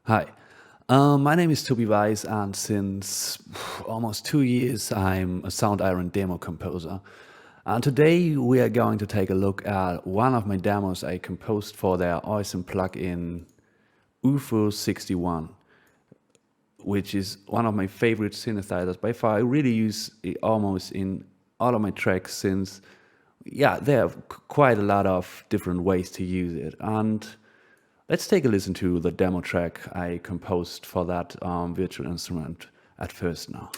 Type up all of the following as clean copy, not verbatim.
Hi, my name is Tobi Weiss, and since almost 2 years, I'm a Soundiron demo composer. And today we are going to take a look at one of my demos I composed for their awesome plugin UFO 61, which is one of my favorite synthesizers by far. I really use it almost in all of my tracks since, yeah, there are quite a lot of different ways to use it. And let's take a listen to the demo track I composed for that virtual instrument at first now.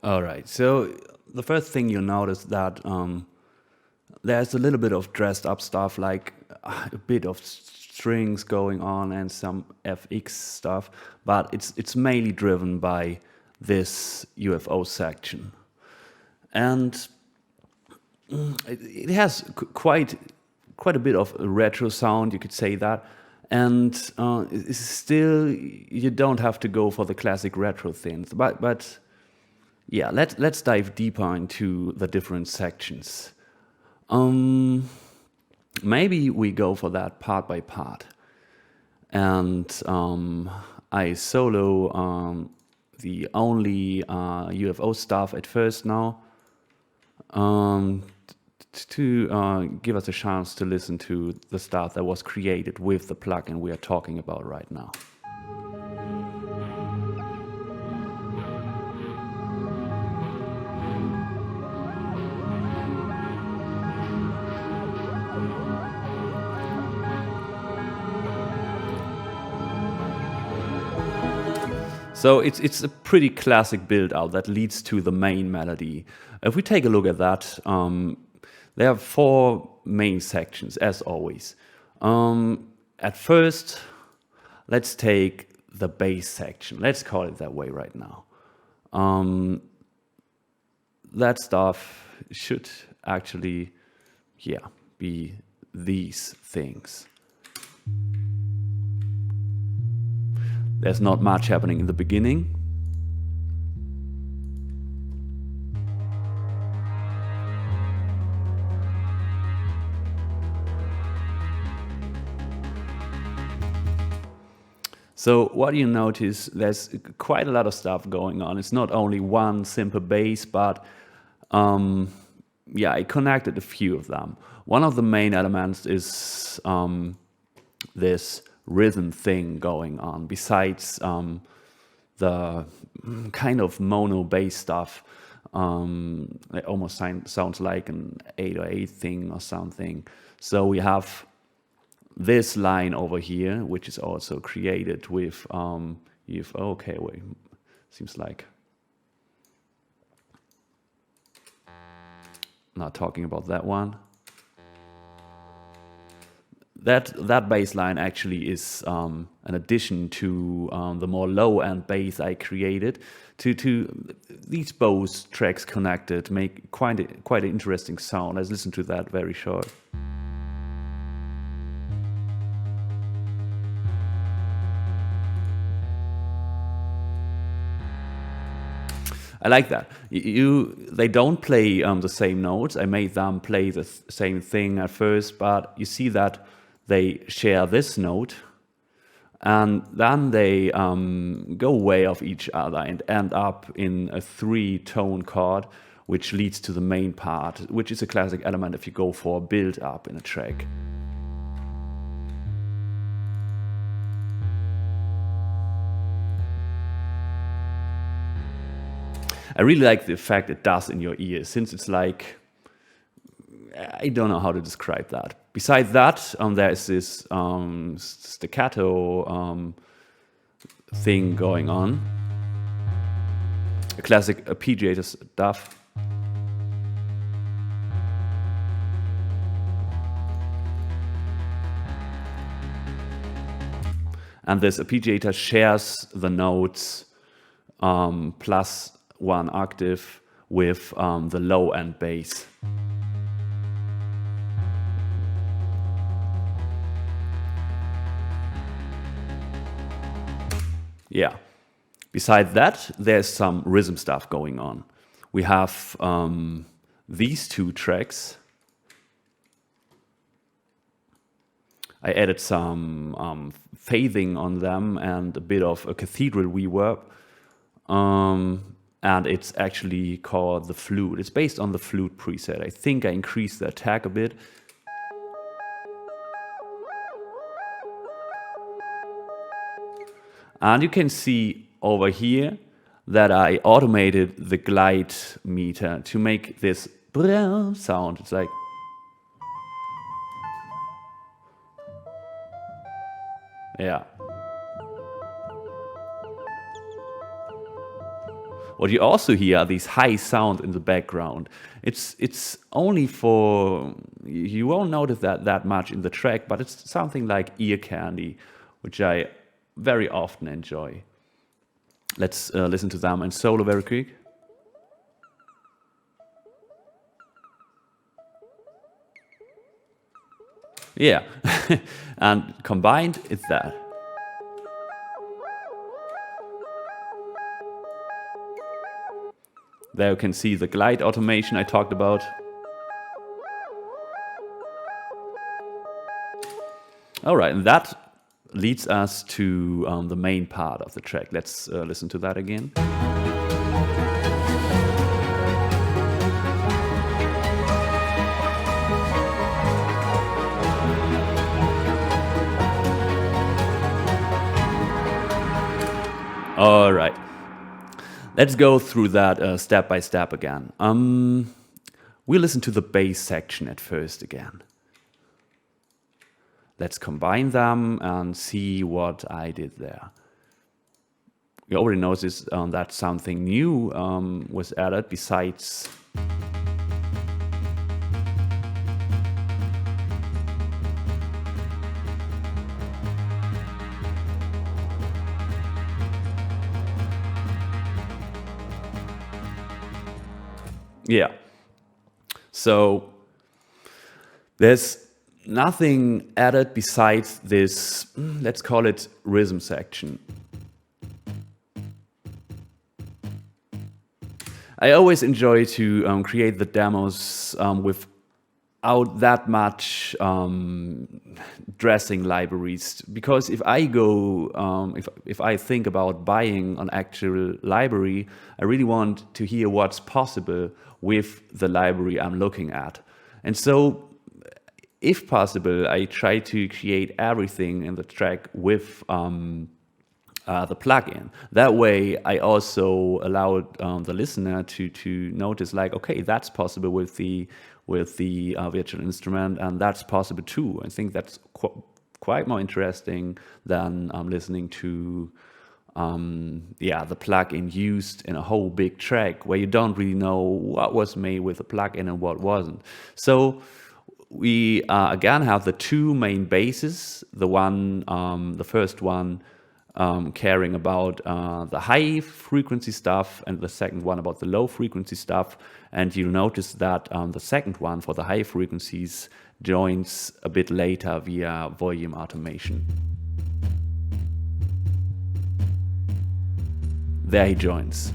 All right, so the first thing you'll notice that there's a little bit of dressed up stuff, like a bit of strings going on and some FX stuff, but it's mainly driven by this UFO section. And it has quite a bit of a retro sound, you could say that. And it's still, you don't have to go for the classic retro things, but yeah, let's dive deeper into the different sections. Maybe we go for that part by part, and I solo the only UFO stuff at first now, to give us a chance to listen to the stuff that was created with the plugin we are talking about right now. So it's a pretty classic build-out that leads to the main melody. If we take a look at that, there are 4 main sections, as always. At first, let's take the bass section. Let's call it that way right now. That stuff should actually, yeah, be these things. There's not much happening in the beginning. So what you notice, there's quite a lot of stuff going on. It's not only one simple bass, but yeah, I connected a few of them. One of the main elements is this rhythm thing going on, besides the kind of mono bass stuff. It almost sounds like an 808 thing or something. So we have this line over here, which is also created with UFO. Okay, wait, seems like not talking about that one. That bass line actually is an addition to the more low-end bass I created. To these both tracks connected make quite an interesting sound. Let's listen to that very short. I like that. They don't play the same notes. I made them play the same thing at first, but you see that they share this note, and then they go way off each other and end up in a 3-tone chord, which leads to the main part, which is a classic element if you go for a build-up in a track. I really like the effect it does in your ears, since it's like, I don't know how to describe that. Besides that, there is this staccato thing going on. A classic arpeggiator stuff. And this arpeggiator shares the notes plus 1 octave with the low end bass. Yeah. Besides that, there's some rhythm stuff going on. We have these 2 tracks. I added some fading on them and a bit of a cathedral reverb. And it's actually called the flute. It's based on the flute preset. I think I increased the attack a bit. And you can see over here that I automated the glide meter to make this sound. It's like, yeah. What you also hear are these high sounds in the background. It's only for, you won't notice that much in the track, but it's something like ear candy, which I very often enjoy. Let's listen to them in solo very quick. Yeah, and combined, it's that. There you can see the glide automation I talked about. All right, and that leads us to the main part of the track. Let's listen to that again. All right. Let's go through that step by step again. We'll listen to the bass section at first again. Let's combine them and see what I did there. You already noticed that something new was added besides yeah. So there's nothing added besides this, let's call it rhythm section. I always enjoy to create the demos without that much dressing libraries, because if I go, if I think about buying an actual library, I really want to hear what's possible with the library I'm looking at. And so, if possible, I try to create everything in the track with the plugin. That way, I also allowed the listener to notice, like, okay, that's possible with the virtual instrument, and that's possible too. I think that's quite more interesting than listening to the plugin used in a whole big track where you don't really know what was made with the plugin and what wasn't. So we again have the 2 main basses. The first one caring about the high frequency stuff, and the second one about the low frequency stuff. And you'll notice that the second one for the high frequencies joins a bit later via volume automation. There he joins.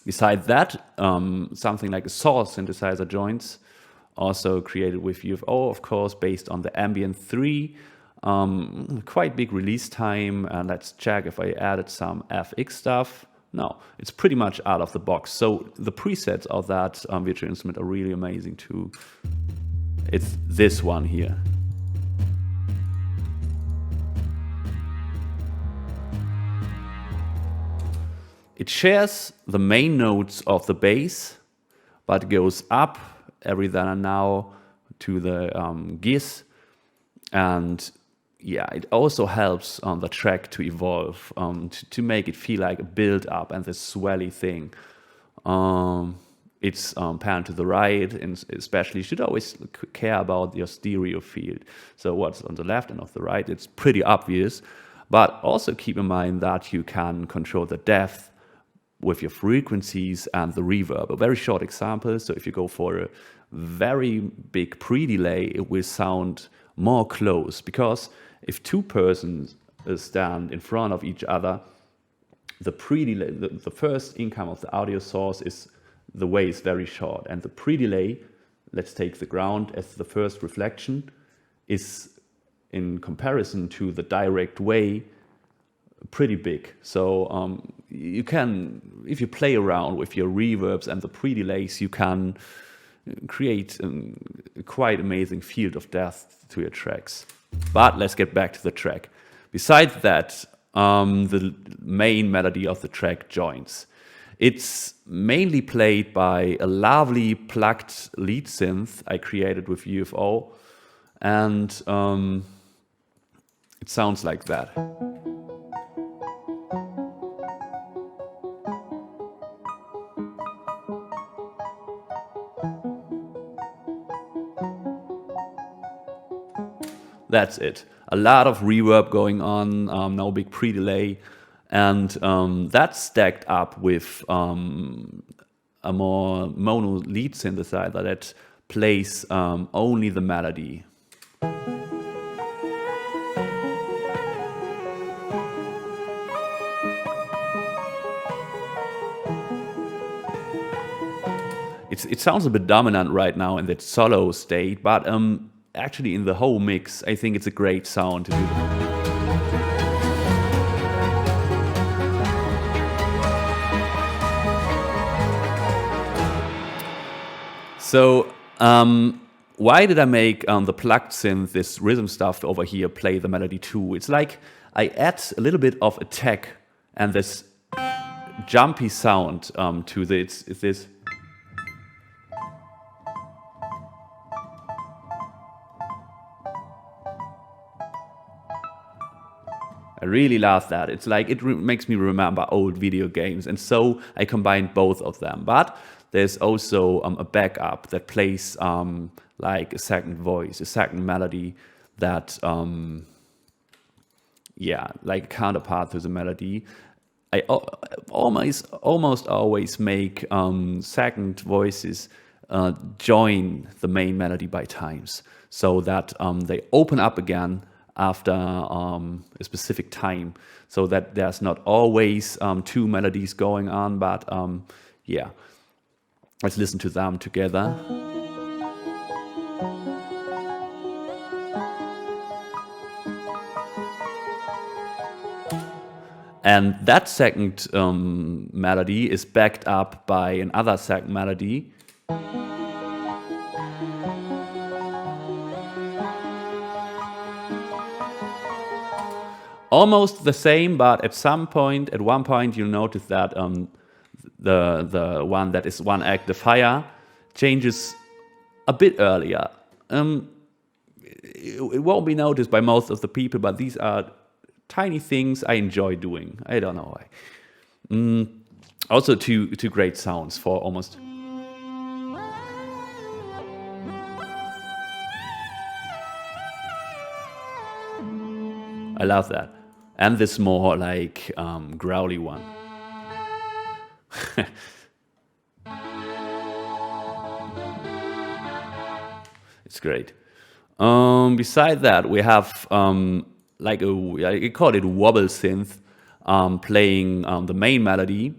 Besides that, something like a source synthesizer joins, also created with UFO, of course, based on the Ambient 3 Quite big release time, and let's check if I added some FX stuff. No, it's pretty much out of the box. So the presets of that virtual instrument are really amazing too. It's this one here. It shares the main notes of the bass, but goes up every then and now to the Giz. And yeah, it also helps the track to evolve, to make it feel like a build-up and this swelly thing. It's pan to the right, and especially you should always care about your stereo field. So what's on the left and on the right, it's pretty obvious. But also keep in mind that you can control the depth with your frequencies and the reverb. A very short example, so if you go for a very big pre-delay, it will sound more close, because if two persons stand in front of each other, the pre-delay, the first income of the audio source is, the way is very short, and the pre-delay, let's take the ground as the first reflection, is in comparison to the direct way pretty big. So you can, if you play around with your reverbs and the pre-delays, you can create a quite amazing field of depth to your tracks. But let's get back to the track. Besides that, the main melody of the track joins. It's mainly played by a lovely plugged lead synth I created with UFO, and it sounds like that. That's it. A lot of reverb going on, no big pre-delay, and that's stacked up with a more mono lead synthesizer that plays only the melody. It sounds a bit dominant right now in that solo state, but actually in the whole mix, I think it's a great sound to do that. So why did I make the plugged synth, this rhythm stuff over here, play the melody too? It's like I add a little bit of attack and this jumpy sound to this. I really love that. It's like it makes me remember old video games, and so I combined both of them. But there's also a backup that plays like a second voice, a second melody that, yeah, like a counterpart to the melody. I almost always make second voices join the main melody by times, so that they open up again after a specific time, so that there's not always two melodies going on, but yeah, let's listen to them together. And that second melody is backed up by another second melody. Almost the same, but at one point, you'll notice that the one that is one octave higher changes a bit earlier. It won't be noticed by most of the people, but these are tiny things I enjoy doing. I don't know why. Also, two great sounds for almost. I love that. And this more like growly one. It's great. Beside that, we have like I call it wobble synth, playing the main melody.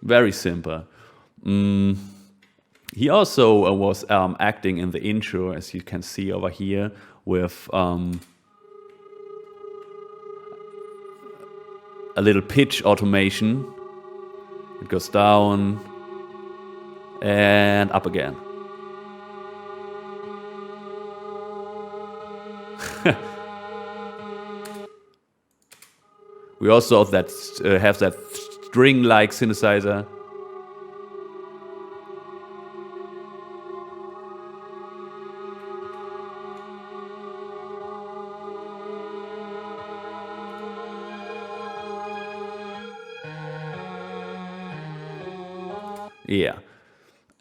Very simple. He also was acting in the intro, as you can see over here, with a little pitch automation. It goes down and up again. We also have that string-like synthesizer. Yeah.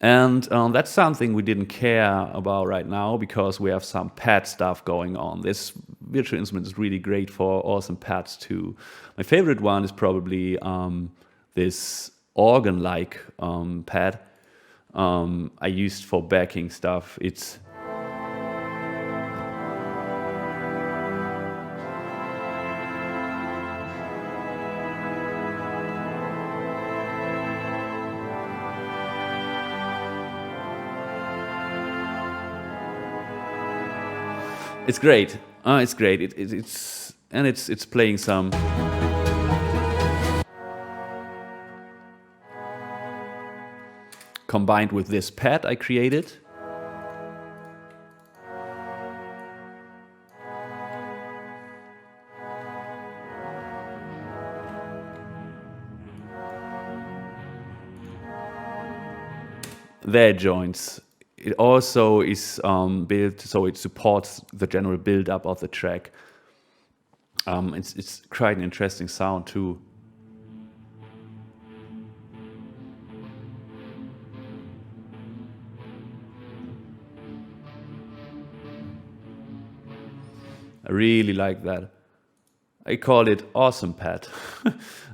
And that's something we didn't care about right now because we have some pad stuff going on. This virtual instrument is really great for awesome pads too. My favorite one is probably this organ-like pad I used for backing stuff. It's great. It's great. It's playing some. Combined with this pad I created. There it joins. It also is built so it supports the general build-up of the track. It's quite an interesting sound too. I really like that. I call it awesome pad.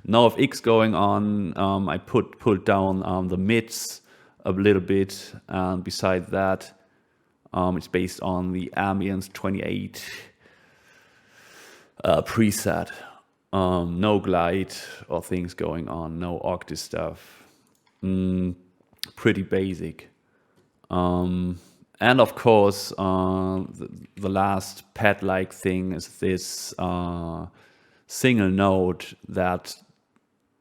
Now of X going on, I pulled down the mids a little bit, and beside that, it's based on the Ambience 28 preset. No glide or things going on, no octave stuff. Pretty basic. And of course, the last pad-like thing is this single note that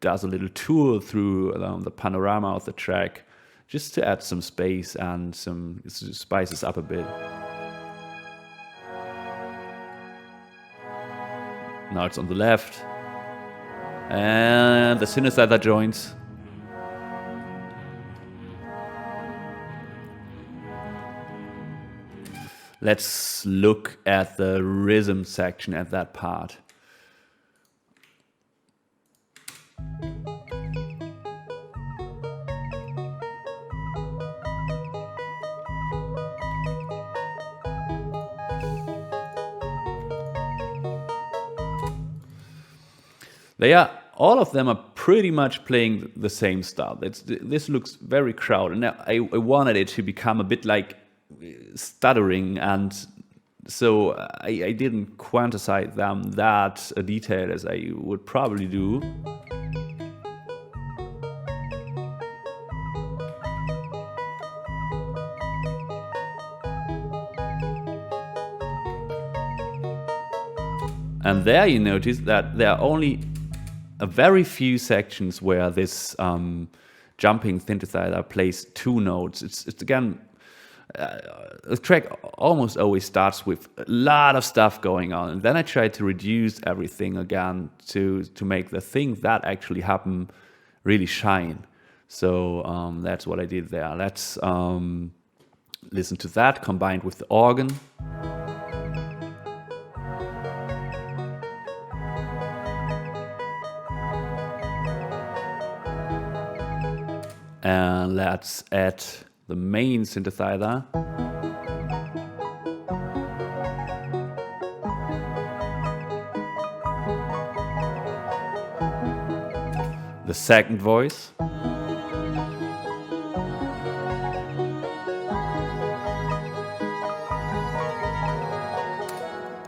does a little tour through the panorama of the track, just to add some space and some spices up a bit. Now it's on the left, and the synthesizer joins. Let's look at the rhythm section at that part. All of them are pretty much playing the same style. This looks very crowded. Now I wanted it to become a bit like stuttering, and so I didn't quantify them that detailed as I would probably do. And there you notice that there are only a very few sections where this jumping synthesizer plays two notes. It's again, the track almost always starts with a lot of stuff going on, and then I try to reduce everything again to make the things that actually happen really shine. So that's what I did there. Let's listen to that combined with the organ. And let's add the main synthesizer. The second voice.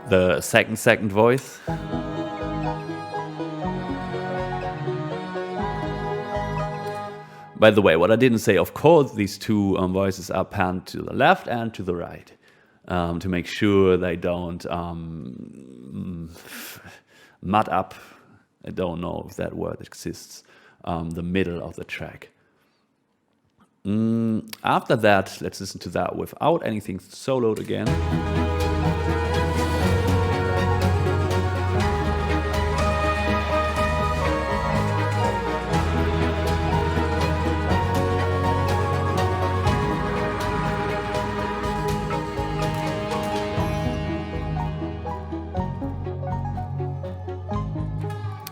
The second voice. By the way, what I didn't say, of course, these two voices are panned to the left and to the right to make sure they don't mud up, I don't know if that word exists, the middle of the track. After that, let's listen to that without anything soloed again.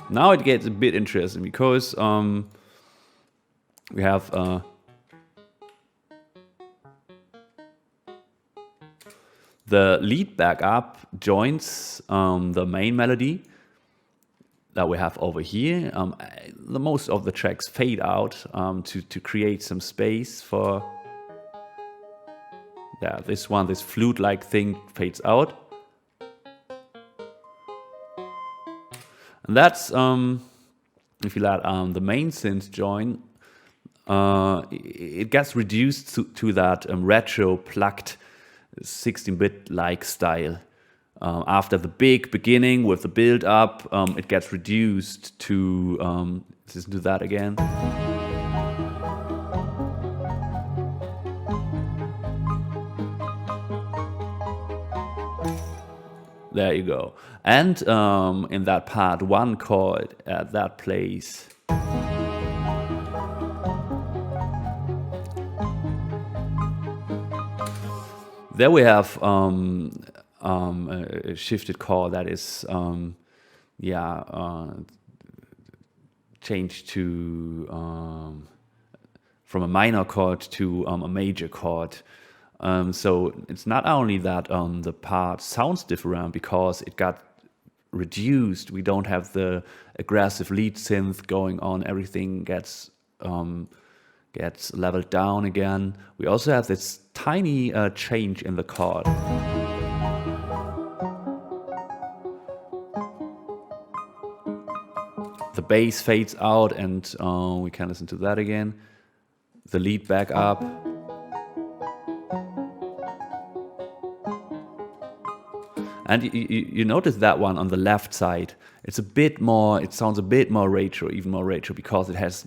Now it gets a bit interesting because we have the lead backup joins the main melody that we have over here. The most of the tracks fade out to create some space for this one. This flute-like thing fades out. And that's, if you let the main synth join, it gets reduced to that retro plucked 16-bit-like style. After the big beginning with the build-up, it gets reduced to, listen to that again. There you go. And in that part 1 chord at that place, there we have a shifted chord that is changed to from a minor chord to a major chord. So it's not only that the part sounds different because it got reduced. We don't have the aggressive lead synth going on. Everything gets leveled down again. We also have this tiny change in the chord. The bass fades out, and we can listen to that again. The lead back up. And you notice that one on the left side. It's a bit more. It sounds a bit more retro, even more retro, because it has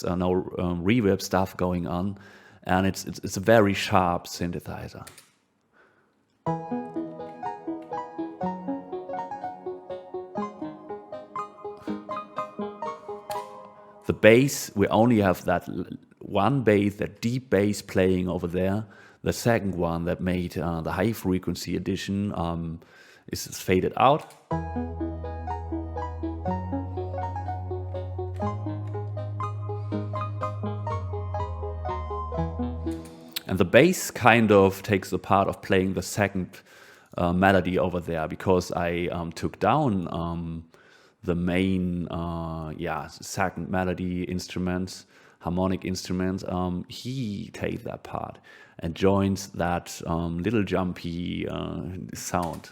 no reverb stuff going on, and it's a very sharp synthesizer. The bass, we only have that one bass, that deep bass playing over there. The second one that made the high frequency edition is faded out. And the bass kind of takes the part of playing the second melody over there, because I took down the main second melody instruments, harmonic instruments. He takes that part and joins that little jumpy sound.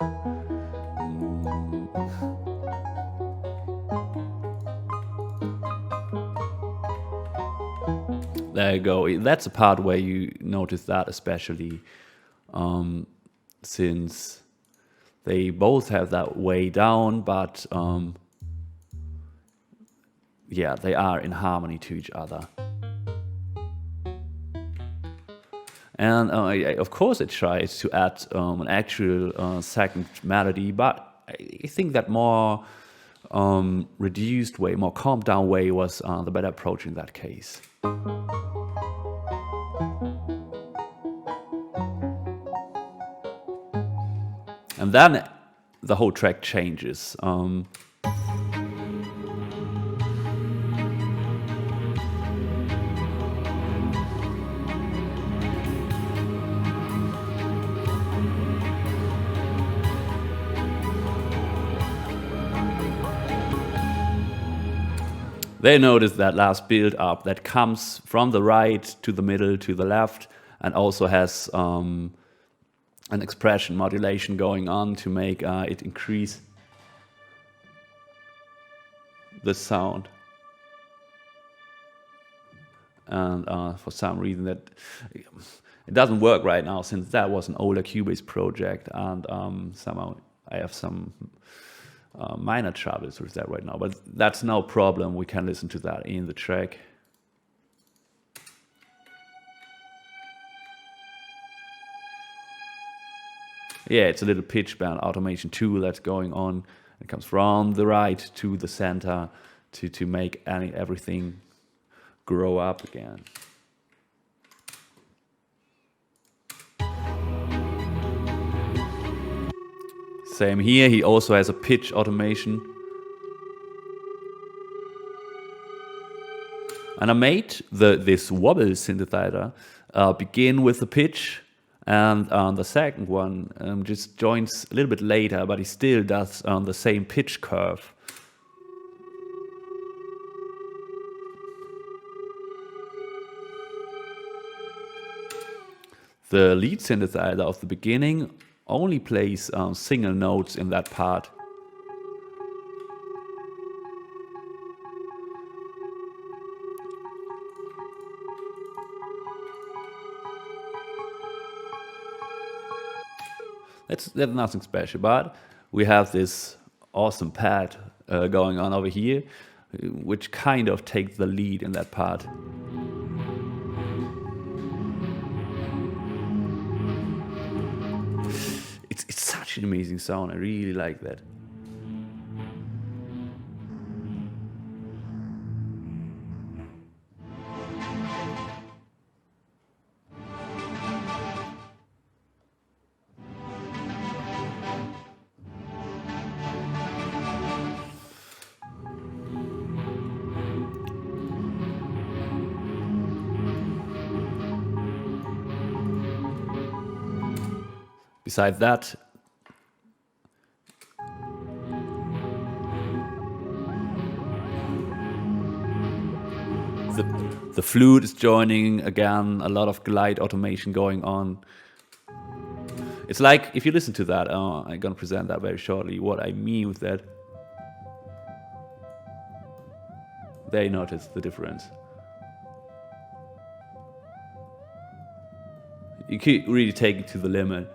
There you go. That's a part where you notice that, especially since they both have that way down, but they are in harmony to each other. And of course it tries to add an actual second melody, but I think that more reduced way, more calmed down way was the better approach in that case. And then the whole track changes. They notice that last build up that comes from the right to the middle to the left, and also has an expression modulation going on to make it increase the sound. and for some reason that it doesn't work right now, since that was an older Cubase project, and somehow I have some minor troubles with that right now, but that's no problem. We can listen to that in the track. Yeah, it's a little pitch bend automation tool that's going on. It comes from the right to the center to make everything grow up again. Same here, he also has a pitch automation. And I made this wobble synthesizer begin with the pitch, and the second one just joins a little bit later, but he still does the same pitch curve. The lead synthesizer of the beginning only plays single notes in that part. That's nothing special, but we have this awesome pad going on over here, which kind of takes the lead in that part. It's such an amazing sound. I really like that. Besides that, the flute is joining again, a lot of glide automation going on. It's like, if you listen to that, I'm gonna present that very shortly, what I mean with that. They notice the difference. You can really take it to the limit.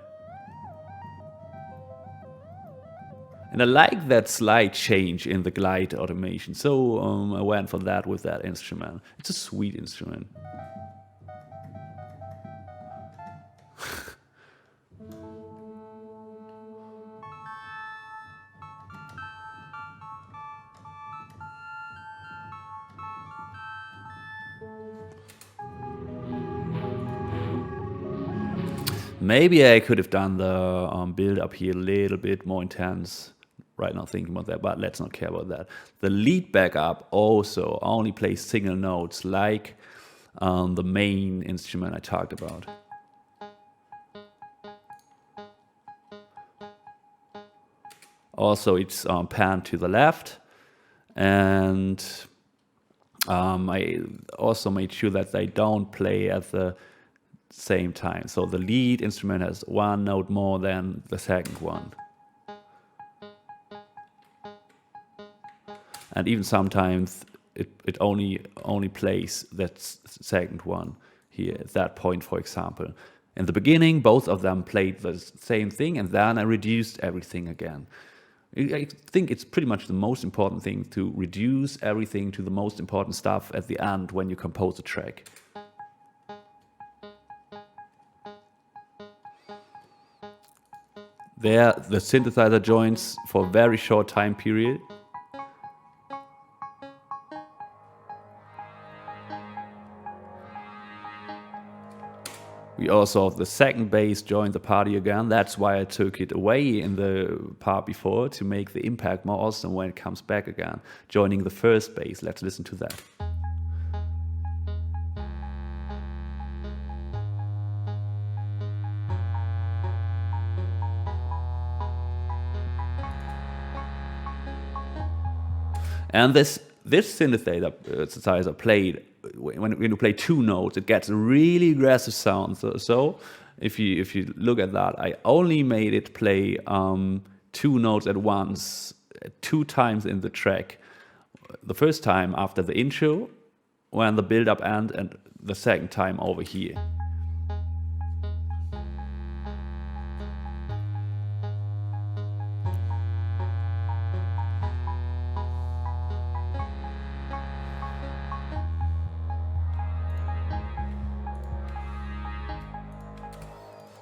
And I like that slight change in the glide automation, so I went for that with that instrument. It's a sweet instrument. Maybe I could have done the build up here a little bit more intense. Right now thinking about that, but let's not care about that. The lead backup also only plays single notes, like the main instrument I talked about. Also, it's panned to the left, and I also made sure that they don't play at the same time. So the lead instrument has one note more than the second one. And even sometimes it only plays that second one here at that point, for example. In the beginning, both of them played the same thing, and then I reduced everything again. I think it's pretty much the most important thing, to reduce everything to the most important stuff at the end when you compose a track. There, the synthesizer joins for a very short time period. We also have the second bass join the party again. That's why I took it away in the part before, to make the impact more awesome when it comes back again, joining the first bass. Let's listen to that. And this synthesizer played, when you play two notes, it gets a really aggressive sound. So if you look at that, I only made it play two notes at once, two times in the track. The first time after the intro, when the build-up ends and the second time over here.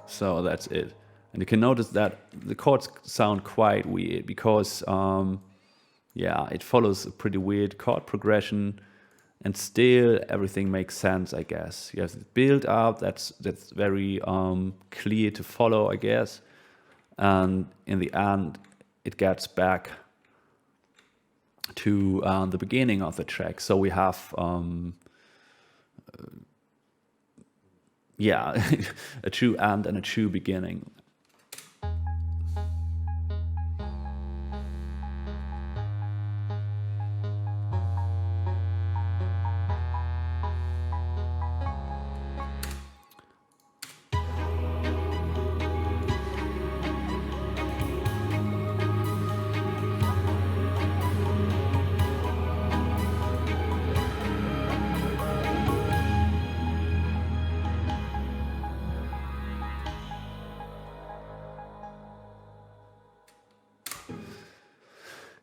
So that's it. And you can notice that the chords sound quite weird because, yeah, it follows a pretty weird chord progression, and still everything makes sense, I guess. You have the build up, that's very clear to follow, I guess. And in the end, it gets back to the beginning of the track. So we have yeah, a true end and a true beginning.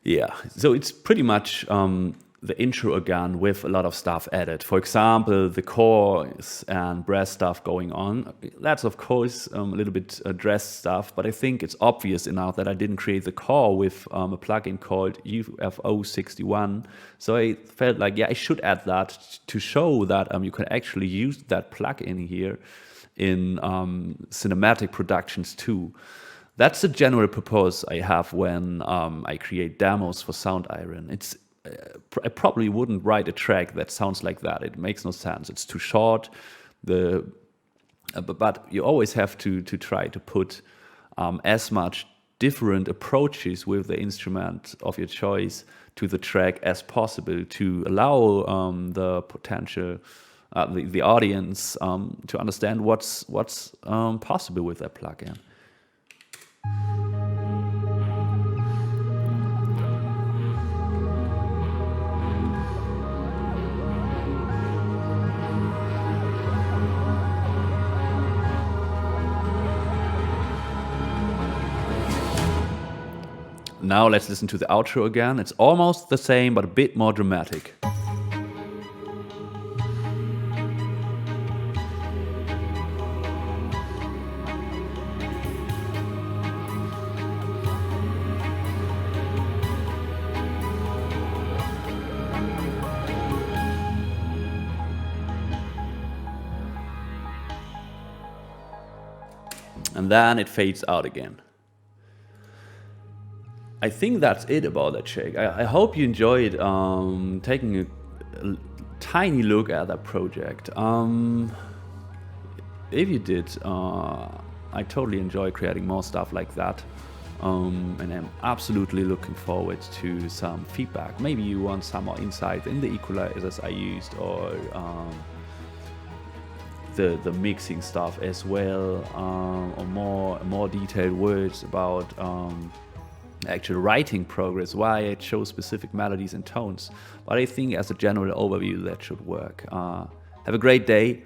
Yeah, so it's pretty much the intro again with a lot of stuff added. For example, the chorus and brass stuff going on. That's of course a little bit dress stuff, but I think it's obvious enough that I didn't create the core with a plugin called UFO 61. So I felt like, yeah, I should add that to show that you can actually use that plugin here in cinematic productions too. That's the general purpose I have when I create demos for Soundiron. I probably wouldn't write a track that sounds like that. It makes no sense. It's too short. But you always have to try to put as much different approaches with the instrument of your choice to the track as possible to allow the potential the audience to understand what's possible with that plugin. Now let's listen to the outro again. It's almost the same, but a bit more dramatic. And then it fades out again. I think that's it about that track. I hope you enjoyed taking a tiny look at that project. If you did, I totally enjoy creating more stuff like that. And I'm absolutely looking forward to some feedback. Maybe you want some more insight in the equalizers I used, or the mixing stuff as well, or more detailed words about actual writing progress, why I chose specific melodies and tones. But I think as a general overview that should work. Have a great day.